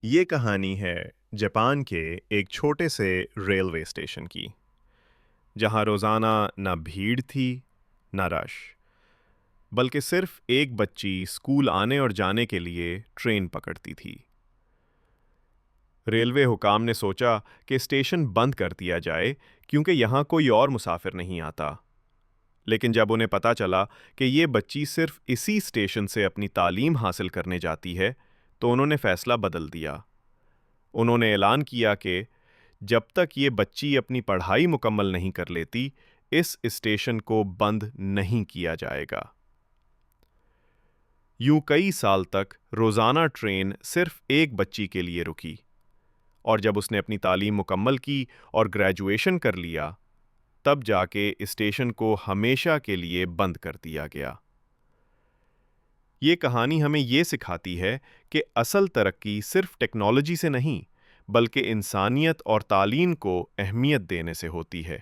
یہ کہانی ہے جاپان کے ایک چھوٹے سے ریلوے اسٹیشن کی، جہاں روزانہ نہ بھیڑ تھی نہ رش، بلکہ صرف ایک بچی اسکول آنے اور جانے کے لیے ٹرین پکڑتی تھی۔ ریلوے حکام نے سوچا کہ اسٹیشن بند کر دیا جائے کیونکہ یہاں کوئی اور مسافر نہیں آتا، لیکن جب انہیں پتہ چلا کہ یہ بچی صرف اسی اسٹیشن سے اپنی تعلیم حاصل کرنے جاتی ہے تو انہوں نے فیصلہ بدل دیا۔ انہوں نے اعلان کیا کہ جب تک یہ بچی اپنی پڑھائی مکمل نہیں کر لیتی، اس اسٹیشن کو بند نہیں کیا جائے گا۔ یوں کئی سال تک روزانہ ٹرین صرف ایک بچی کے لیے رکی، اور جب اس نے اپنی تعلیم مکمل کی اور گریجویشن کر لیا، تب جا کے اسٹیشن کو ہمیشہ کے لیے بند کر دیا گیا۔ یہ کہانی ہمیں یہ سکھاتی ہے کہ اصل ترقی صرف ٹیکنالوجی سے نہیں، بلکہ انسانیت اور تعلیم کو اہمیت دینے سے ہوتی ہے۔